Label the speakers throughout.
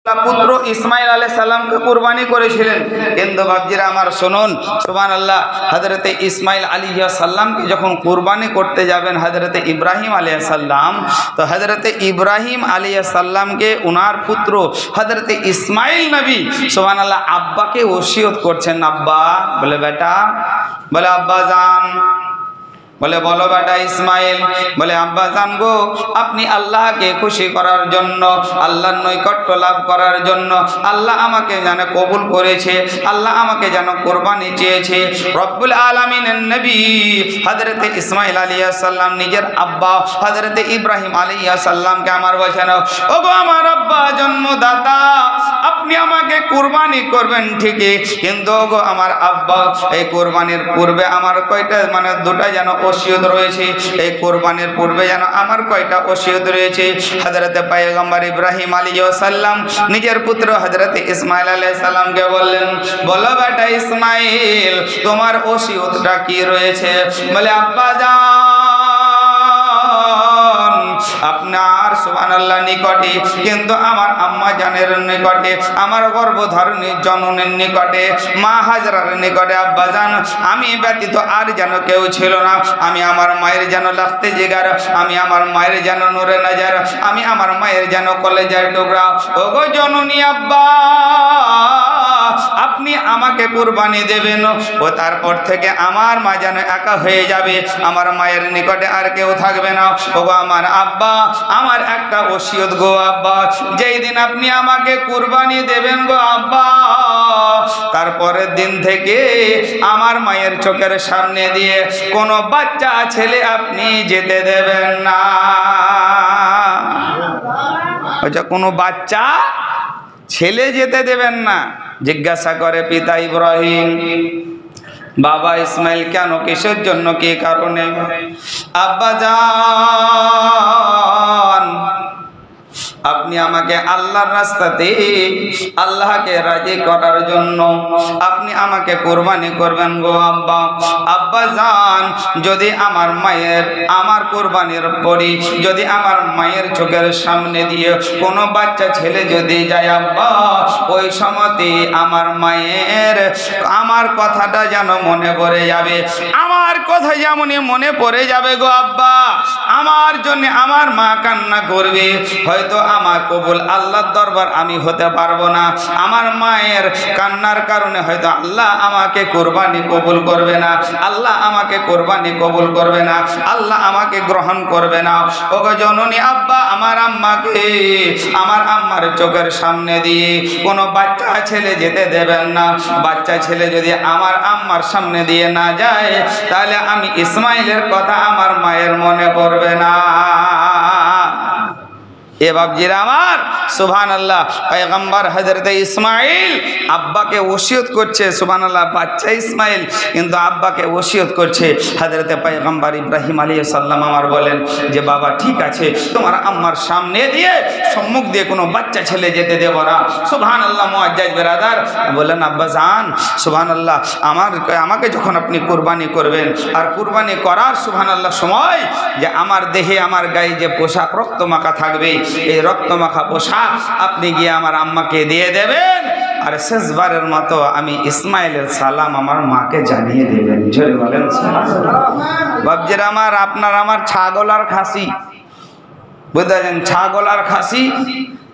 Speaker 1: পুত্র ইসমাইল আলাইহিস সালামকে কুরবানি করেছিলেন। কিন্তু বাপজিরা আমার শুনুন, সুবহানাল্লাহ, হযরতে ইসমাইল আলাইহিস সালামকে যখন কুরবানি করতে যাবেন হযরতে ইব্রাহিম আলাইহিস সালাম, তো হযরতে ইব্রাহিম আলাইহিস সালামকে ওনার পুত্র হযরতে ইসমাইল নবী সুবহানাল্লাহ আব্বাকে ওসিয়ত করছেন, আব্বা বলে বেটা, বলে আব্বা জান, বলে বলো বেটা ইসমাইল, বলে আব্বা জান গো, আপনি আল্লাহকে খুশি করার জন্য, আল্লাহর নৈকট্য লাভ করার জন্য আল্লাহ আমাকে যেন কবুল করেছে, আল্লাহ আমাকে যেন কুরবানি চেয়েছে। রব্বুল আলামিনের নবী হযরতে ইসমাইল আলাইহিস সালাম নিজের আব্বা হযরতে ইব্রাহিম আলাইহিস সালামকে আমার বলেন, ওগো আমার আব্বা জন্মদাতা, আপনি আমাকে কুরবানি করবেন ঠিকই, কিন্তু ওগো আমার আব্বা এই কুরবানির পূর্বে আমার কয়টা মানে দুটা যেন ওসিয়ত রয়েছে, এই কুরবানির পূর্বে যেন আমার কয়টা ওসিয়ত রয়েছে। হযরতে পয়গম্বর ইব্রাহিম আলাইহিস সালাম নিজের পুত্র হযরতে ইসমাইল আলাইহিস সালামকে বললেন, বলো বেটা ইসমাইল তোমার ওসিয়তটা কি রয়েছে? বলে আব্বা জান, আপনার সুবহানাল্লাহ নিকটে, কিন্তু আমার আম্মা জানের নিকটে, আমার গর্ভধারিণী জননীর নিকটে, মা হাজরার নিকটে আব্বা জান আমি ব্যতীত আর যেন কেউ ছিল না। আমি আমার মায়ের যেন লাখতে জিগার, আমি আমার মায়ের যেন নূরে নজর, আমি আমার মায়ের যেন কলেজার টুকরা। ওগো জননী আব্বা, আপনি আমাকে কুরবানি দেবেন, ও তারপর থেকে আমার মা যেন একা হয়ে যাবে, আমার মায়ের নিকটে আর কেউ থাকবে না। ওগো আমার আব্বা, আমার একটা ওসিয়ত গো আব্বা, যেই দিন আপনি আমাকে কুরবানি দেবেন গো আব্বা, তারপরের দিন থেকে আমার মায়ের চোখের সামনে দিয়ে কোনো বাচ্চা ছেলে আপনি যেতে দেবেন না। আচ্ছা, কোনো বাচ্চা ছেলে যেতে দেবেন না। জিজ্ঞাসা করে পিতা ইব্রাহিম, বাবা ইসমাইল কেন, কিসের জন্য, কি কারণে? আব্বা জান, আপনি আমাকে আল্লাহর রাস্তাতে আল্লাহকে রাজি করার জন্য আপনি আমাকে কুরবানি করবেন গো আব্বা। আব্বা জান, যদি আমার মায়ের আমার কুরবানির পরি যদি আমার মায়ের চোখের সামনে দিয়ে কোনো বাচ্চা ছেলে যদি যায় আব্বা, ওই সময়তে আমার মায়ের আমার কথাটা যেন মনে পড়ে যাবে, আমার কথা যেমনই মনে পড়ে যাবে গো আব্বা, আমার জন্য আমার মা কান্না করবে, হয়তো আমার কবুল আল্লাহর দরবার আমি হতে পারবো না, আমার মায়ের কান্নার কারণে হয়তো আল্লাহ আমাকে কুরবানি কবুল করবে না, আল্লাহ আমাকে কুরবানি কবুল করবে না, আল্লাহ আমাকে গ্রহণ করবে না। ওগো জননী আব্বা, আমার আম্মাকে আমার আম্মার চোখের সামনে দিয়ে কোনো বাচ্চা ছেলে যেতে দেবেন না। বাচ্চা ছেলে যদি আমার আম্মার সামনে দিয়ে না যায়, তাহলে আমি ইসমাইলের কথা আমার মায়ের মনে পড়বে না। এ বাপজিরা আমার, সুবহানাল্লাহ, পয়গম্বর হযরতে ইসমাইল আব্বাকে ওসিয়ত করছে, সুবহানাল্লাহ, বাচ্চা ইসমাইল কিন্তু আব্বাকে ওসিয়ত করছে। হযরতে পয়গম্বর ইব্রাহিম আলাইহিস সালাম আমার বলেন যে বাবা ঠিক আছে, তোমার আম্মার সামনে দিয়ে সম্মুখ দিয়ে কোনো বাচ্চা ছেলে যেতে দেব না। সুবহানাল্লাহ, মুআজ্জাজ বিরাদার বলেন আব্বা জান, সুবহানাল্লাহ, আমাকে যখন আপনি কুরবানি করবেন, আর কুরবানি করার সুবহানাল্লাহ সময় যে আমার দেহে আমার গায়ে যে পোশাক রক্ত মাখা থাকবে, এই রক্তমাখা পোশাক আপনি গিয়ে আমার আম্মাকে দিয়ে দেবেন, আর শেষবারের মতো আমি ইসমাইলের সালাম আমার মাকে জানিয়ে দেবেন। জোরে বলেন সুবহানাল্লাহ। বাপজিরা আমার, আপনার আমার ছাগল আর খাসি বুঝতেছেন, ছাগল আর খাসি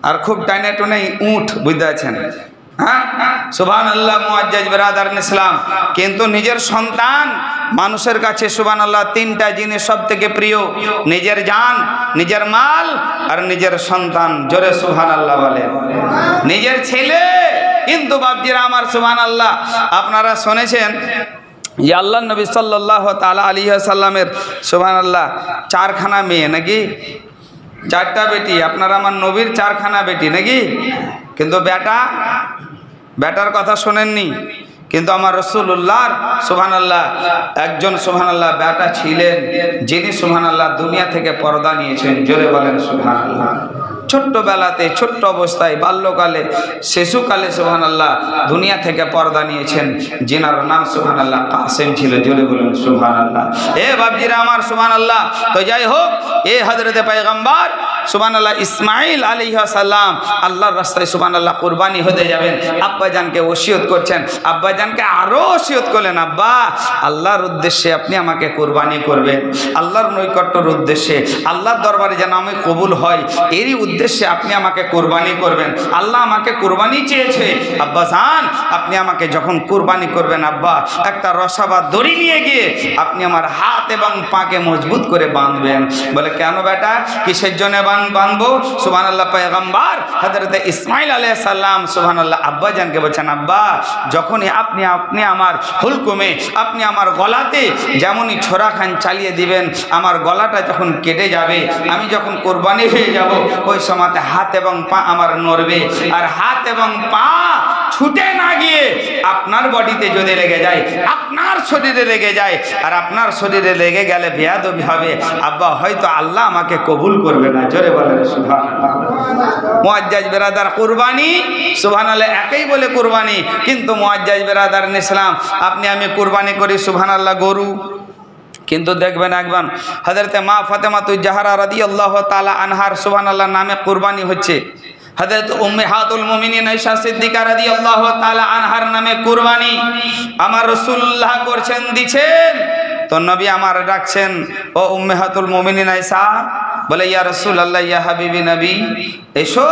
Speaker 1: আর খুব টানে টুনে উঠ বুঝতেছেন, হ্যাঁ, সুবহানাল্লাহ, মুআজ্জাজ বিরাদারান ইসলাম। কিন্তু নিজের সন্তান মানুষের কাছে সুবহানাল্লাহ তিনটা জিনিস সব থেকে প্রিয়, নিজের জান, নিজের মাল আর নিজের সন্তান। জোরে সুবহানাল্লাহ বলেন। নিজের ছেলে কিন্তু বাপজিরা আমার সুবহানাল্লাহ, আপনারা শুনেছেন যে আল্লাহ নবী সাল্লাল্লাহু তাআলা আলাইহি ওয়াসাল্লামের সুবহানাল্লাহ চারখানা মেয়ে নাকি, চারটা বেটি, আপনার আমার নবীর চারখানা বেটি নাকি, কিন্তু বেটার কথা শোনেননি। কিন্তু আমার রাসূলুল্লাহর সুবহানাল্লাহ একজন সুবহানাল্লাহ বেটা ছিলেন, যিনি সুবহানাল্লাহ দুনিয়া থেকে পর্দা নিয়েছেন। জোরে বলেন সুবহানাল্লাহ। ছোট্টবেলাতে, ছোট্ট অবস্থায়, বাল্যকালে, শিশুকালে সুবহানাল্লাহ দুনিয়া থেকে পর্দা নিয়েছেন, যিনার নাম সুবহানাল্লাহ কাসেম ছিল। জোরে বলেন সুবহানাল্লাহ। এ বাপজিরা আমার সুবহানাল্লাহ। তো যাই হোক, এ হযরতে পয়গম্বর সুবহানাল্লাহ ইসমাইল আলাইহিস সালাম আল্লাহর রাস্তায় সুবহানাল্লাহ কুরবানি হতে যাবেন, আব্বাজানকে ওসিয়ত করছেন। আব্বাজানকে আরো ওসিয়ত করলেন, আব্বা আল্লাহর উদ্দেশ্যে আপনি আমাকে কুরবানি করবেন, আল্লাহর নৈকট্যের উদ্দেশ্যে, আল্লাহর দরবারে যেন আমি কবুল হয় এরই উদ্দেশ্যে আপনি আমাকে কুরবানি করবেন। আল্লাহ আমাকে কুরবানি চেয়েছে, আব্বা জান আপনি আমাকে যখন কুরবানি করবেন আব্বা একটা রসা বা দড়ি নিয়ে গিয়ে আপনি আমার হাত এবং পাকে মজবুত করে বাঁধবেন। বলে কেন বেটা, কিসের জন্য বাঁধবো? সুবহানাল্লাহ পয়গম্বর হযরত ইসমাইল আলাইহিস সালাম সুবহানাল্লাহ আব্বাজানকে বলছেন, আব্বা যখনই আপনি আমার হুলকুমে আপনি আমার গলাতে যেমনই ছোরা খান চালিয়ে দিবেন, আমার গলাটা যখন কেটে যাবে, আমি যখন কোরবানি হয়ে যাব, ওই সময়তে হাত এবং পা আমার নড়বে, আর হাত এবং পা ছুটে না গিয়ে আপনার বডিতে যদি লেগে যায়, আপনার শরীরে লেগে যায়, আর আপনার শরীরে লেগে গেলে বেয়াদবি হবে আব্বা, হয়তো আল্লাহ আমাকে কবুল করবে না। জোরে বলেন সুবহানাল্লাহ। মুআজ্জাজ বেরাদার কুরবানি সুবহানাল্লাহ একই বলে কুরবানি, কিন্তু মুআজ্জাজ বেরাদার ইসলাম আপনি আমি কুরবানি করি সুবহানাল্লাহ গরু, কিন্তু দেখবেন একবার হযরতে মা ফাতেমাতুজ জাহরা রাদিয়াল্লাহু তাআলা আনহার সুবহানাল্লাহ নামে কুরবানি হচ্ছে, হযরত উম্মাহাতুল মুমিনিন আয়েশা সিদ্দিকা রাদিয়াল্লাহু তাআলা আনহার নামে কুরবানি আমার রাসূলুল্লাহ করছেন দিছেন। তো নবী আমার ডাকছেন, ও উম্মাহাতুল মুমিনিন আয়েশা, বলে ইয়া রাসূলুল্লাহ ইয়া হাবিবি নবী এসো,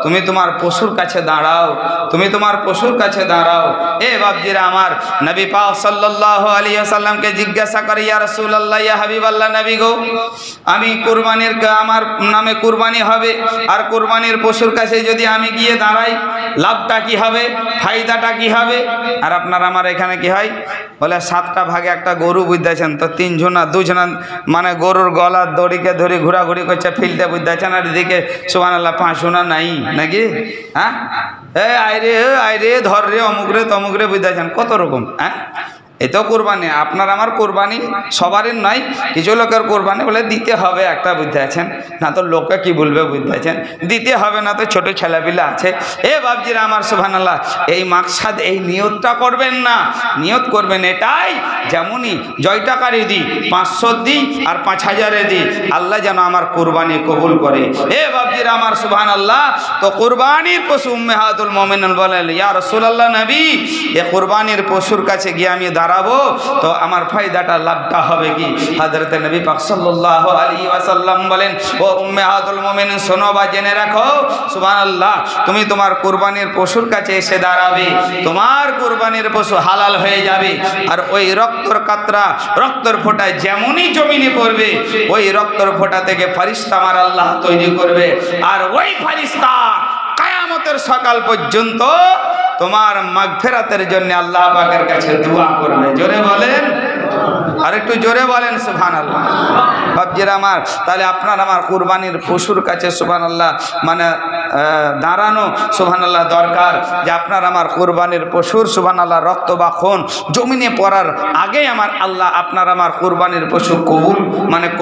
Speaker 1: তুমি তোমার পশুর কাছে দাঁড়াও, তুমি তোমার পশুর কাছে দাঁড়াও। এ বাপজিরা আমার, নবী পাক সাল্লাল্লাহু আলাইহি ওয়াসাল্লামকে জিজ্ঞাসা করে, ইয়া রাসূলুল্লাহ ইয়া হাবিবাল্লাহ নবী গো, আমি কুরবানির আমার নামে কুরবানি হবে, আর কুরবানির পশুর কাছে যদি আমি গিয়ে দাঁড়াই লাভটা কি হবে, ফায়দাটা কি হবে? আর আপনার আমার এখানে কি হয় বলে 7টা ভাগে একটা গরু বুঝতেছেন, তো 3 জনা 2 জনা মানে গরুর গলার দড়িকে ধরে ঘোরাঘুরি করছে ফিল্ডে বুঝতেছেন, আর এদিকে সুবহানাল্লাহ 5 জনা নাই নাকি, হ্যাঁ আইরে ধর রে অমুক রে তমুক রে বুঝতেছেন কত রকম। হ্যাঁ এতো কোরবানি, আপনার আমার কোরবানি সবারই নয়, কিছু লোকের কোরবানি বলে দিতে হবে একটা, বুঝতে আছেন না, তো লোকে কি বলবে বুঝতে আছেন, দিতে হবে না, তো ছোট ছেলেপিলা আছে। এ বাপজিরা আমার সুবহানাল্লাহ, এই মাকসাদ এই নিয়তটা করবেন না, নিয়ত করবেন এটাই, যেমনই জয়টাকারি দিই 500 দিই আর 5000 দিই, আল্লাহ যেন আমার কোরবানি কবুল করে। এ বাপজিরা আমার সুবহানাল্লাহ, তো কোরবানির পশু উম্মাহাতুল মুমিনিন বলেন, ইয়া রাসূলুল্লাহ নবী এ কোরবানির পশুর কাছে গিয়ে আমি দাঁড়াবো, তো আমার ফায়দাটা লাভটা হবে কি? হযরত নবী পাক সাল্লাল্লাহু আলাইহি ওয়াসাল্লাম বলেন, ও উম্মাহাতুল মুমিনিন শোনো বা জেনে রাখো সুবহানাল্লাহ, তুমি তোমার কুরবানির পশুর কাছে এসে দাঁড়াবে, তোমার কুরবানির পশু হালাল হয়ে যাবে, আর ওই রক্তর কাতরা রক্তর ফোঁটা যেমনই জমিনে পড়বে, ওই রক্তর ফোঁটা থেকে ফেরেশতা আমার আল্লাহ তৈরি করবে, আর ওই ফেরেশতা কিয়ামতের সকাল পর্যন্ত তোমার মাগফিরাতের জন্য আল্লাহ পাকের কাছে দোয়া করবে। জোরে বলেন, আর একটু জোরে বলেন সুবহানাল্লাহ। বাপজিরা আমার, তাহলে আপনার আমার কুরবানির পশুর কাছে সুবহানাল্লাহ মানে দাঁড়ানো সুবহানাল্লাহ দরকার, যে আপনার আমার কুরবানির পশুর সুবহানাল্লাহ রক্ত বা খুন জমিনে পড়ার আগে আমার আল্লাহ আপনার আমার কুরবানির পশু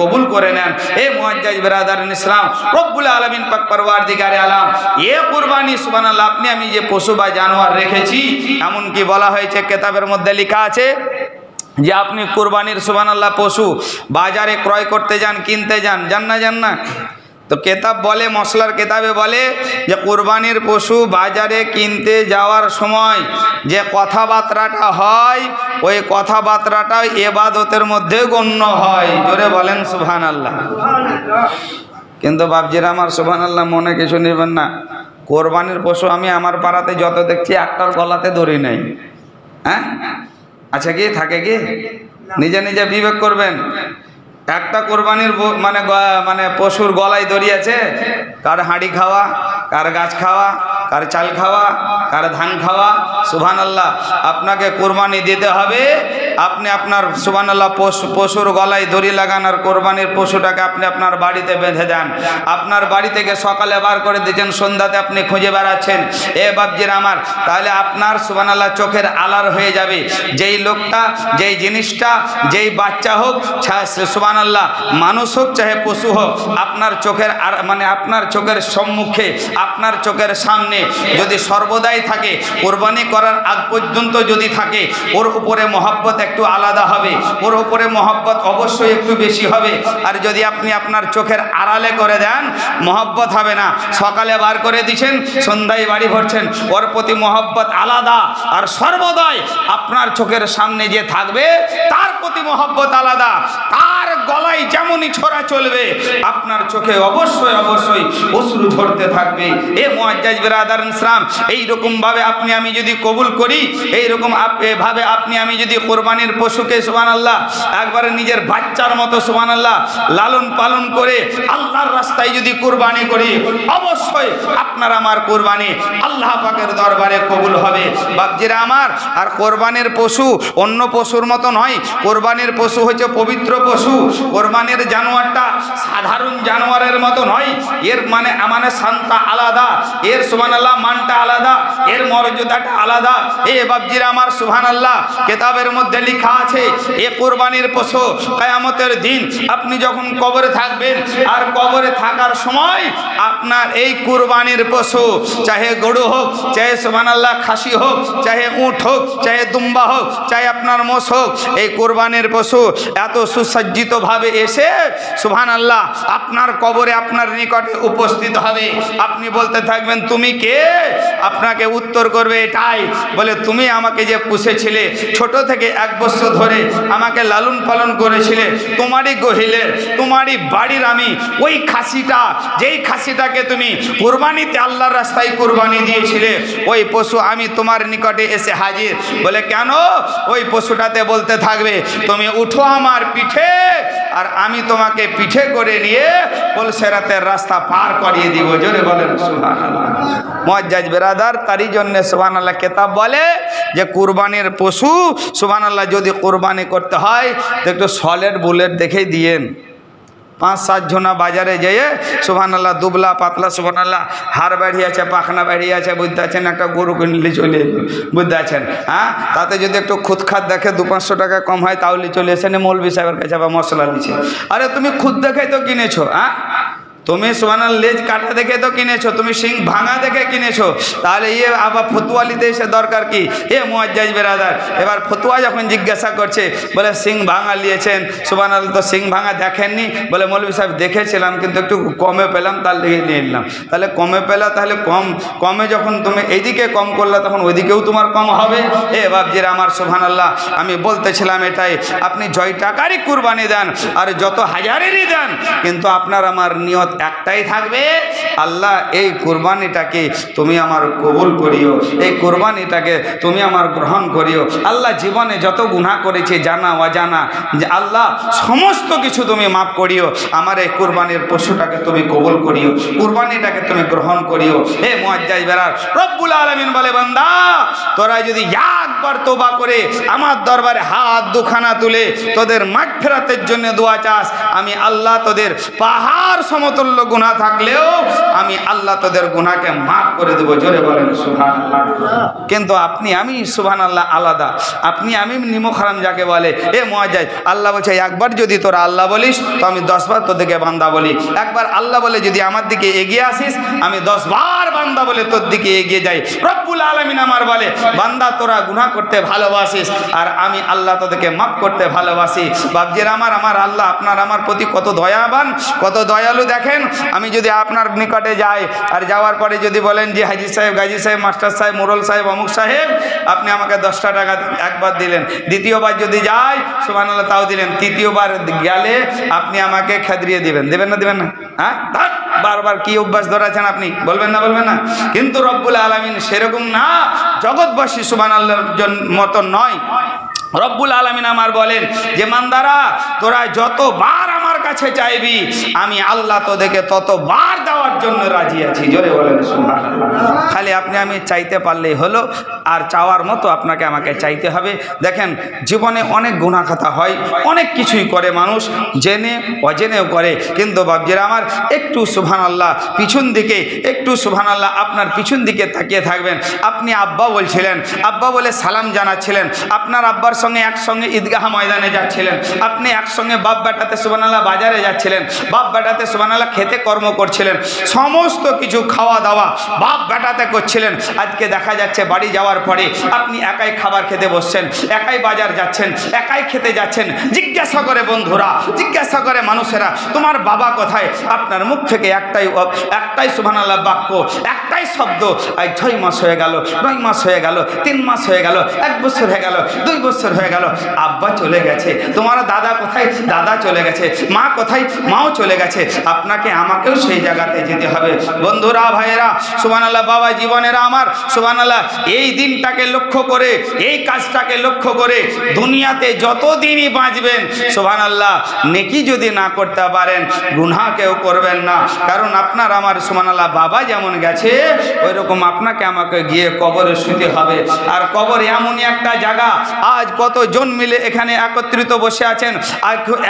Speaker 1: কবুল করে নেন। এ মুআজ্জাজ বিরাদারিন ইসলাম, রব্বুল আলামিন পাক পরওয়ারদিগারে আলাম, এ কুরবানি সুবহানাল্লাহ আপনি আমি যে পশু বা জানোয়ার রেখেছি, এমন কি বলা হয়েছে কিতাবের মধ্যে লেখা আছে যে আপনি কুরবানির সুবহানাল্লাহ পশু বাজারে ক্রয় করতে যান, কিনতে যান, জান না, তো কেতাব বলে, মশলার কেতাবে বলে যে কুরবানির পশু বাজারে কিনতে যাওয়ার সময় যে কথাবার্তাটা হয়, ওই কথাবার্তাটা ইবাদতের মধ্যে গণ্য হয়। জোরে বলেন সুবহানাল্লাহ। কিন্তু বাপজিরা আমার সুবহানাল্লাহ মনে কিছু নেবেন না, কোরবানির পশু আমি আমার পাড়াতে যত দেখছি একটার গলাতে দড়ি নেই। হ্যাঁ আচ্ছা কি থাকে কি? নিজে নিজে বিবেক করবেন। একটা কোরবানির মানে পশুর গলায় দড়ি আছে, কার হাঁড়ি খাওয়া, কার গাছ খাওয়া, কার চাল খাওয়া, কার ধান খাওয়া। সুবহানাল্লাহ, আপনাকে কোরবানি দিতে হবে, আপনি আপনার সুবহানাল্লাহ পশুর গলায় দড়ি লাগান, আর কোরবানির পশুটাকে আপনি আপনার বাড়িতে বেঁধে দেন। আপনার বাড়ি থেকে সকালে বার করে দিয়েছেন, সন্ধ্যাতে আপনি খুঁজে বেড়াচ্ছেন। এ বাপজির আমার, তাহলে আপনার সুবহানাল্লাহ চোখের আলার হয়ে যাবে। যেই লোকটা, যেই জিনিসটা, যেই বাচ্চা হোক, সুবহানাল্লাহ মানুষ হোক চাহে পশু হোক, আপনার চোখের আপনার চোখের সম্মুখে, আপনার চোখের সামনে সামনে যদি সর্বদাই থাকে, কোরবানি করার আগ পর্যন্ত যদি থাকে, ওর উপরে মহব্বত একটু আলাদা হবে, ওর উপরে মহব্বত অবশ্যই একটু বেশি হবে। আর যদি আপনি আপনার চোখের আড়ালে করে দেন, মহব্বত হবে না। সকালে বার করে দিচ্ছেন, সন্ধ্যায় বাড়ি ভরছেন, ওর প্রতি মহব্বত আলাদা। আর সর্বদাই আপনার চোখের সামনে যে থাকবে তার প্রতি মহব্বত আলাদা। তার গলায় যেমনই ছোড়া চলবে, আপনার চোখে অবশ্যই অবশ্যই অশ্রু ঝরতে থাকবে। এ মুআজ্জাজ বিরাদারান ইসলাম, এইরকম ভাবে আপনি আমি যদি কবুল করি, এইরকম ভাবে আপনি আমি যদি কোরবানির পশুকে সুবহানাল্লাহ একবারে নিজের বাচ্চার মতো সুবহানাল্লাহ লালন পালন করে আল্লাহর রাস্তায় যদি কোরবানি করি, অবশ্যই আপনার আমার কোরবানি আল্লাহ পাকের দরবারে কবুল হবে। বাপজিরা আমার, আর কোরবানির পশু অন্য পশুর মতো নয়। কোরবানির পশু হচ্ছে পবিত্র পশু। কোরবানির জানোয়ারটা সাধারণ জানোয়ারের মতো নয়। এর মানে শান্তা আলাদা, এর সুবহানাল্লাহ মানটা আলাদা, এর মর্যাদাটা আলাদা। এ বাপজিরা আমার সুবহানাল্লাহ, কিতাবের মধ্যে লেখা আছে এ কোরবানির পশু কিয়ামতের দিন আপনি যখন কবরে থাকবেন, আর কবরে থাকার সময় আপনার এই কোরবানির পশু, চাহে গরু হোক, চাহে সুবহানাল্লাহ খাসি হোক, চাহে উট হোক, চাহে দুম্বা হোক, চাহে আপনার মোষ হোক, এই কোরবানির পশু এত সুসজ্জিত ভাবে এসে সুবহানাল্লাহ আপনার কবরে আপনার নিকটে উপস্থিত হবে। আপনি বলতে থাকবেন তুমি কে? আপনাকে উত্তর করবে এটাই, বলে তুমি আমাকে যে পুষেছিলে ছোট থেকে 1 বছর ধরে আমাকে লালন পালন করেছিলে, তোমারই গহিলের তোমারই বাড়ির আমি ওই খাসিটা, যেই খাসিটাকে তুমি কোরবানিতে আল্লাহর রাস্তায় কোরবানি দিয়েছিলে, ওই পশু আমি তোমার নিকটে এসে হাজির। বলে কেন? ওই পশুটাতে বলতে থাকবে তুমি উঠো আমার পিঠে, আর আমি তোমাকে পিঠে করে নিয়ে পুলসিরাতের রাস্তা পার করিয়ে দিব। জোরে বলেন সুবহানাল্লাহ। মুআজ্জাজ বিরাদার, তারই জন্য সুবহানাল্লাহ কিতাব বলে যে কুরবানির পশু সুবহানাল্লাহ যদি কোরবানি করতে হয় তো একটু সলিড বুলেট দেখেই দিয়েন। 5-7 জনা বাজারে যেয়ে সুবহানাল্লাহ দুবলা পাতলা সুবহানাল্লাহ হাড় বাড়িয়ে আছে, পাখনা বাড়িয়ে আছে, বুঝতে আছেন, একটা গরু কিনলে চলে এলো, বুঝতে আছেন। হ্যাঁ, তাতে যদি একটু খুদখাত দেখে 200-500 টাকা কম হয় তাহলে চলে এসেন মৌলভী সাহেবের কাছে আবার মশলা দিচ্ছে। আরে তুমি খুদ দেখে তো কিনেছো, হ্যাঁ তুমি সুবহানাল্লাহ লেজ কাটা দেখে তো কিনেছো, তুমি শিং ভাঙা দেখে কিনেছো, তাহলে ইয়ে আবার ফতুয়া নিতে এসে দরকার কি? এ মুআজ্জাজ বিরাদার, এবার ফতুয়া যখন জিজ্ঞাসা করছে, বলে শিং ভাঙা নিয়েছেন সুবহানাল্লাহ, তো শিং ভাঙা দেখেননি? বলে মৌলভী সাহেব দেখেছিলাম কিন্তু একটু কমে পেলাম তার লেগে নিয়ে নিলাম। তাহলে কমে পেলা, তাহলে কমে যখন তুমি এইদিকে কম করলে তখন ওইদিকেও তোমার কম হবে। এ বাপজিরা আমার সুবহানাল্লাহ, আমি বলতেছিলাম এটাই, আপনি জয় টাকারই কুরবানি দেন আর যত হাজারেরই দেন, কিন্তু আপনার আমার নিয়ত একটাই থাকবে, আল্লাহ এই কুরবানিটাকে তুমি আমার কবুল করিও, এই কুরবানিটাকে তুমি আমার গ্রহণ করিও। আল্লাহ জীবনে যত গুনাহ করেছে জানা অজানা, যে আল্লাহ সমস্ত কিছু তুমি মাফ করিও, আমার এই কুরবানির পশুটাকে তুমি কবুল করিও, কুরবানিটাকে তুমি গ্রহণ করিও। হে মুআজ্জাজ বেরার, রব্বুল আলামিন বলে বান্দা তোরা যদি একবার তওবা করে আমার দরবারে হাত দুখানা তুলে তোদের মাগফিরাতের জন্য দোয়া চাস, আমি আল্লাহ তোদের পাহাড় সমতুল্য গুনাহ থাকলেও আমি আল্লাহ তোদের গুনাহকে মাফ করে দেব। জোরে বলেন সুবহানাল্লাহ। কিন্তু আপনি আমি সুবহানাল্লাহ আলাদা, আপনি আমি নিমক হারাম যাকে বলে। এ মুআজ্জাজ, আল্লাহ বলছে একবার যদি তোরা আল্লাহ বলিস তো আমি 10 বার তোর দিকে বান্দা বলি। একবার আল্লাহ বলে যদি আমার দিকে এগিয়ে আসিস, আমি 10 বার বান্দা বলে তোর দিকে এগিয়ে যাই। রব্বুল আলামিন আমার বলে বান্দা তোরা গুনাহ করতে ভালোবাসিস আর আমি আল্লাহ তোদেরকে মাফ করতে ভালোবাসি। বাপজিরা আমার আল্লাহ আপনার আমার প্রতি কত দয়াবান, কত দয়ালু। দেখেন, আমি যদি আপনার নিকটে যাই আর যাওয়ার পরে যদি বলেন যে হাজি সাহেব, গাজী সাহেব, মাস্টার সাহেব, মোরল সাহেব, অমুক সাহেব, আপনি আমাকে 10টা টাকা একবার দিলেন, দ্বিতীয়বার যদি যাই সুবহানাল্লাহ তাও দিলেন, তৃতীয়বার গেলে আপনি আমাকে খেদরিয়ে দিবেন, দেবেন না দেবেন না? হ্যাঁ, বারবার কি অভ্যাস ধরেছেন আপনি, বলবেন না বলবেন না? কিন্তু রব্বুল আলামিন সেরকম না, জগৎবাসী সুবহানাল্লাহর মতো নয়। রব্বুল আলামিন আমার বলেন যে মান্দারা তোরা যতবার আমার কাছে চাইবি আমি আল্লাহ তোদেরকে ততবার দেওয়ার জন্য রাজি আছি। জোরে বলেন সুবহানাল্লাহ। খালি আপনি আমি চাইতে পারলেই হলো, আর চাওয়ার মতো আপনাকে আমাকে চাইতে হবে। দেখেন, জীবনে অনেক গুনাহ খাতা হয়, অনেক কিছুই করে মানুষ, জেনে অজেনেও করে, কিন্তু বাপজিরা আমার একটু সুবহানাল্লাহ পিছন দিকে, একটু সুবহানাল্লাহ আপনার পিছন দিকে তাকিয়ে থাকবেন। আপনি আব্বা বলছিলেন, আব্বা বলে সালাম জানাচ্ছিলেন, আপনার আব্বার সঙ্গে একসঙ্গে ঈদগাহ ময়দানে যাচ্ছিলেন, আপনি একসঙ্গে বাপ বেটাতে সুবহানাল্লাহ বাজারে যাচ্ছিলেন, বাপ বেটাতে সুবহানাল্লাহ খেতে কর্ম করছিলেন, সমস্ত কিছু খাওয়া দাওয়া বাপ বেটাতে করছিলেন। করছিলেন, আজকে দেখা যাচ্ছে বাড়ি যাওয়ার পরে আপনি একাই খাবার খেতে বসছেন, একাই বাজার যাচ্ছেন, একাই খেতে যাচ্ছেন। জিজ্ঞাসা করে বন্ধুরা, জিজ্ঞাসা করে মানুষেরা, তোমার বাবা কোথায়? আপনার মুখ থেকে একটাই সুবহানাল্লাহ বাক্য, একটাই শব্দ। আজ 6 মাস হয়ে গেল, 9 মাস হয়ে গেল, 3 মাস হয়ে গেল, 1 বছর হয়ে গেল, 2 বছর হয়ে গেল, আব্বা চলে গেছে। তোমার দাদা কোথায়? দাদা চলে গেছে। মা কোথায়? মাও চলে গেছে। আপনাকে আমাকেও সেই জায়গাতে যেতে হবে। বন্ধুরা, ভাইয়েরা, সুবহানাল্লাহ, বাবা জীবনেরা আমার, সুবহানাল্লাহ, এই দিনটাকে লক্ষ্য করে, এই কাজটাকে লক্ষ্য করে দুনিয়াতে যতদিনই বাঁচবেন, সুবহানাল্লাহ, নেকি যদি না করতে পারেন গুনাহ কেউ করবেন না। কারণ আপনার আমার সুবহানাল্লাহ বাবা যেমন গেছে, ওই রকম আপনাকে আমাকে গিয়ে কবরে শুতে হবে। আর কবর এমনই একটা জায়গা, আজ কতজন মিলে এখানে একত্রিত বসে আছেন।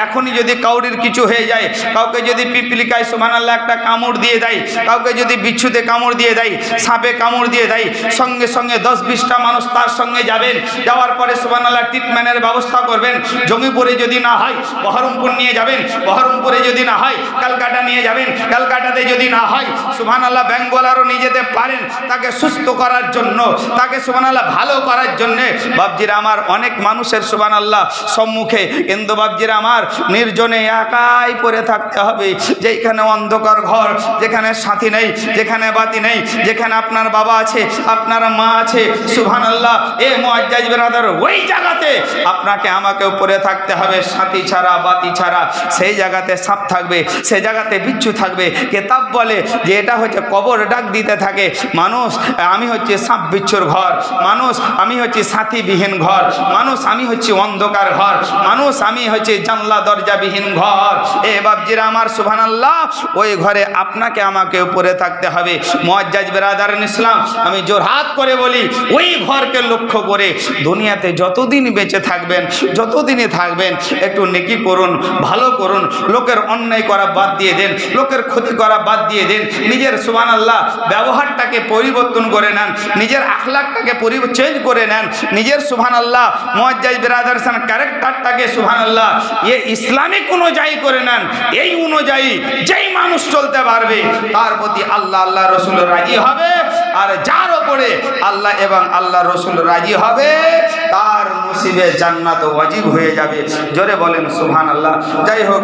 Speaker 1: এখনই যদি কাউরির কিছু হয়ে যায়, কাউকে যদি পিপলিকায় সুবহানাল্লাহ একটা কামড় দিয়ে দেয়, কাউকে যদি বিচ্ছুতে কামড় দিয়ে দেয়, সাপে কামড় দিয়ে দেয়, সঙ্গে সঙ্গে 10-20টা মানুষ তার সঙ্গে যাবেন। যাওয়ার পরে সুবহানাল্লাহ ট্রিটমেন্টের ব্যবস্থা করবেন। জঙ্গিপুরে যদি না হয় বহরমপুর নিয়ে যাবেন, বহরমপুরে যদি না হয় কলকাতা নিয়ে যাবেন, কলকাতাতে যদি না হয় সুবহানাল্লাহ বেঙ্গলারও নিয়ে যেতে পারেন, তাকে সুস্থ করার জন্য, তাকে সুবহানাল্লাহ ভালো করার জন্য। বাপজিরা আমার, অনেক মানুষের সুবহানাল্লাহ সম্মুখে, কিন্তু বাপজিরা আমার নির্জনে একাই পড়ে থাকতে হবে। যেখানে অন্ধকার ঘর, যেখানে সাথী নেই, যেখানে বাতি নেই, যেখানে আপনার বাবা আছে, আপনার মা আছে, সুবহানাল্লাহ, এ মুআজ্জাজ ব্রাদার, ওই জায়গাতে আপনাকে আমাকেও পড়ে থাকতে হবে। সাথী ছাড়া, বাতি ছাড়া, সেই জায়গাতে সাপ থাকবে, সেই জায়গাতে বিচ্ছু থাকবে। কেতাব বলে যে এটা হচ্ছে কবর ডাক দিতে থাকে, মানুষ আমি হচ্ছে সাপ বিচ্ছুর ঘর, মানুষ আমি হচ্ছে সাথীবিহীন ঘর, মানুষ আমি হচ্ছে অন্ধকার ঘর, মানুষ আমি হচ্ছে জানলা দরজাবিহীন ঘর। এ বাপজিরা আমার, সুবহানাল্লাহ, ওই ঘরে আপনাকে আমাকে পড়ে থাকতে হবে। মুআজ্জাজ ব্রাদার ইসলাম, আমি জোরহাত করে বলি, ওই ঘরকে লক্ষ্য করে দুনিয়াতে যতদিন বেঁচে থাকবেন, যতদিনই থাকবেন, একটু নেকি করুন, ভালো করুন। লোকের অন্যায় করা বাদ দিয়ে দেন, লোকের ক্ষতি করা বাদ দিয়ে দেন। নিজের সুবহানাল্লাহ ব্যবহারটাকে পরিবর্তন করে নেন, নিজের আখলাকটাকে চেঞ্জ করে নেন, নিজের সুবহানাল্লাহ মুআজ্জাজ ব্রাদার ক্যারেক্টারটাকে সুবহানাল্লাহ ইসলামিক অনুযায়ী করে নেন। এই অনুযায়ী যেই মানুষ চলতে পারবে তার প্রতি আল্লাহ, আল্লাহ রসুল রাজি হবে। আর যার উপরে আল্লাহ এবং আল্লাহ রসুল রাজি হবে, তার নসিবে জান্নাত ওয়াজিব হয়ে যাবে। জোরে বলেন সুবহানাল্লাহ। যাই হোক।